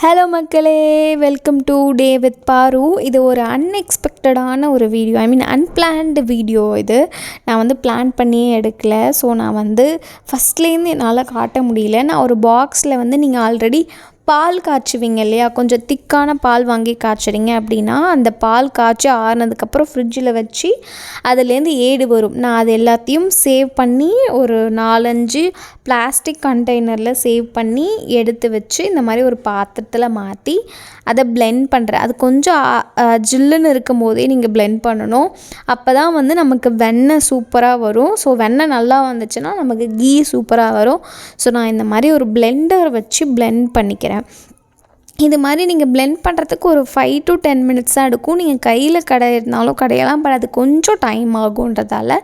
Hello மக்களே, welcome to day with பாரு. இது ஒரு அன்எக்ஸ்பெக்டடான ஒரு வீடியோ, அன்பிளான்டு வீடியோ. இது நான் வந்து பிளான் பண்ணியே எடுக்கலை. ஸோ நான் வந்து ஃபஸ்ட்லேருந்து என்னால் காட்ட முடியல. நான் ஒரு பாக்ஸில் வந்து நீங்கள் ஆல்ரெடி பால் காய்ச்சுவீங்க இல்லையா, கொஞ்சம் திக்கான பால் வாங்கி காய்ச்சுறீங்க அப்படின்னா அந்த பால் காய்ச்சி ஆறுனதுக்கப்புறம் ஃப்ரிட்ஜில் வச்சு அதுலேருந்து ஏடு வரும். நான் அது எல்லாத்தையும் சேவ் பண்ணி ஒரு 4-5 பிளாஸ்டிக் கண்டெய்னரில் சேவ் பண்ணி எடுத்து வச்சு இந்த மாதிரி ஒரு பாத்திரத்தில் மாற்றி அதை பிளெண்ட் பண்ணுறேன். அது கொஞ்சம் ஜில்லுன்னு இருக்கும் போதே நீங்கள் பிளெண்ட் பண்ணணும். அப்போ தான் வந்து நமக்கு வெண்ணெய் சூப்பராக வரும். ஸோ வெண்ணெய் நல்லா வந்துச்சுன்னா நமக்கு கீ சூப்பராக வரும். ஸோ நான் இந்த மாதிரி ஒரு பிளெண்டர் வச்சு பிளெண்ட் பண்ணிக்கிறேன். இது மாதிரி நீங்கள் பிளெண்ட் பண்ணுறதுக்கு ஒரு 5 to 10 minutes தான் எடுக்கும். நீங்கள் கையில் கடையிறதுனாலும் கடையெல்லாம், பட் அது கொஞ்சம் டைம் ஆகுன்றதால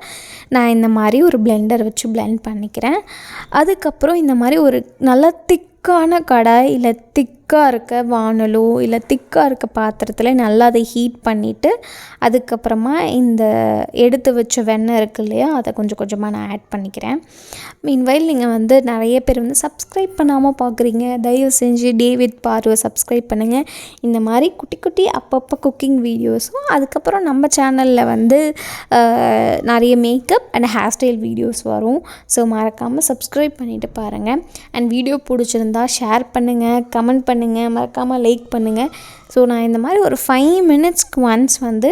நான் இந்த மாதிரி ஒரு பிளெண்டர் வச்சு பிளெண்ட் பண்ணிக்கிறேன். அதுக்கப்புறம் இந்த மாதிரி ஒரு நல்ல திக்கான கடாய் இல்லை திக்காக இருக்க வானலோ இல்லை திக்காக இருக்க பாத்திரத்தில் நல்லா அதை ஹீட் பண்ணிவிட்டு அதுக்கப்புறமா இந்த எடுத்து வச்ச வெண்ணெய் இருக்குது இல்லையா, அதை கொஞ்சம் கொஞ்சமாக நான் ஆட் பண்ணிக்கிறேன். மீன்வைல் நீங்கள் வந்து நிறைய பேர் வந்து சப்ஸ்கிரைப் பண்ணாமல் பார்க்குறீங்க. தயவு செஞ்சு டே வித் பாருவை சப்ஸ்கிரைப் பண்ணுங்கள். இந்த மாதிரி குட்டி குட்டி அப்பப்போ குக்கிங் வீடியோஸும், அதுக்கப்புறம் நம்ம சேனலில் வந்து நிறைய makeup and hair style videos வரும். ஸோ மறக்காமல் சப்ஸ்கிரைப் பண்ணிவிட்டு பாருங்கள். அண்ட் வீடியோ பிடிச்சிருந்தா ஷேர் பண்ணுங்கள், கமெண்ட் பண்ணுங்கள், மறக்காமல் லைக் பண்ணுங்கள். ஸோ நான் இந்த மாதிரி ஒரு 5 minutesக்கு ஒன்ஸ் வந்து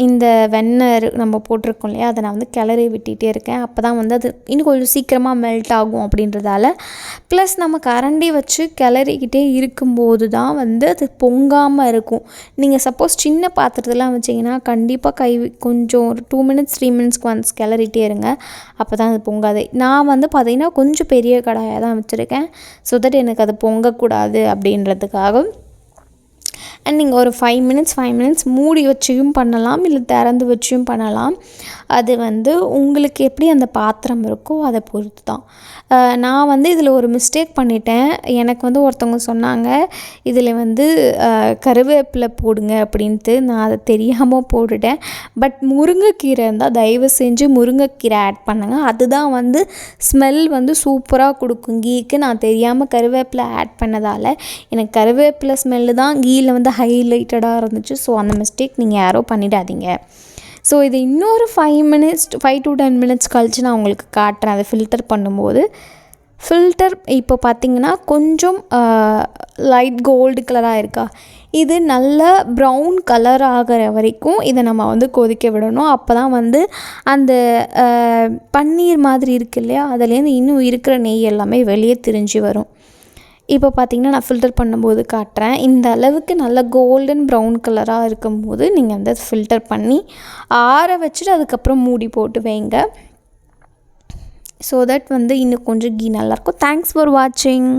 இந்த வெண்ணெய் நம்ம போட்டிருக்கோம் இல்லையா, அதை நான் வந்து கிளறி விட்டுகிட்டே இருக்கேன். அப்போ தான் வந்து அது இன்னும் கொஞ்சம் சீக்கிரமாக மெல்ட் ஆகும் அப்படின்றதால. ப்ளஸ் நம்ம கரண்டி வச்சு கிளறிக்கிட்டே இருக்கும்போது தான் வந்து அது பொங்காமல் இருக்கும். நீங்கள் சப்போஸ் சின்ன பாத்திரத்தெலாம் வச்சிங்கன்னா கண்டிப்பாக கொஞ்சம் ஒரு 2 minutes 3 minutesக்கு ஒன்ஸ் கிளறிட்டே இருங்க. அப்போ தான் அது பொங்காது. நான் வந்து பார்த்திங்கன்னா கொஞ்சம் பெரிய கடாயாக தான் வச்சுருக்கேன். ஸோ தட் எனக்கு அது பொங்கக்கூடாது அப்படின்றதுக்காக. அண்ட் நீங்கள் ஒரு 5 minutes மூடி வச்சியும் பண்ணலாம், இல்லை திறந்து வச்சியும் பண்ணலாம். அது வந்து உங்களுக்கு எப்படி அந்த பாத்திரம் இருக்கோ அதை பொறுத்து தான். நான் வந்து இதில் ஒரு மிஸ்டேக் பண்ணிட்டேன். எனக்கு வந்து ஒருத்தவங்க சொன்னாங்க இதில் வந்து கருவேப்பிலை போடுங்க அப்படின்ட்டு. நான் அதை தெரியாமல் போட்டுட்டேன். பட் முருங்கைக்கீரை இருந்தால் தயவு செஞ்சு முருங்கைக்கீரை ஆட் பண்ணுங்கள். அதுதான் வந்து ஸ்மெல் வந்து சூப்பராக கொடுக்கும் கீக்கு. நான் தெரியாமல் கருவேப்பிலை ஆட் பண்ணதால் எனக்கு கருவேப்பிலை ஸ்மெல்லு தான் கீயில் வந்து ஹைலைட்டடாக இருந்துச்சு. ஸோ அந்த மிஸ்டேக் நீங்கள் யாரும் பண்ணிடாதீங்க. ஸோ இது இன்னொரு 5 to 10 minutes கழித்து நான் உங்களுக்கு காட்டுறேன். அதை ஃபில்டர் பண்ணும்போது ஃபில்டர் இப்போ பார்த்திங்கன்னா கொஞ்சம் லைட் கோல்டு கலராக இருக்கா, இது நல்ல ப்ரௌன் கலர் ஆகிற வரைக்கும் இதை நம்ம வந்து கொதிக்க விடணும். அப்போ தான் வந்து அந்த பன்னீர் மாதிரி இருக்குது இல்லையா, அதுலேருந்து இன்னும் இருக்கிற நெய் எல்லாமே வெளியே திரிஞ்சு வரும். இப்போ பார்த்திங்கன்னா நான் ஃபில்டர் பண்ணும்போது காட்டுறேன். இந்த அளவுக்கு நல்ல கோல்டன் ப்ரௌன் கலராக இருக்கும்போது நீங்கள் வந்து ஃபில்டர் பண்ணி ஆற வச்சுட்டு அதுக்கப்புறம் மூடி போட்டு வைங்க. ஸோ தட் வந்து இன்னும் கொஞ்சம் கீ நல்லாயிருக்கும். தேங்க்ஸ் ஃபார் வாட்சிங்.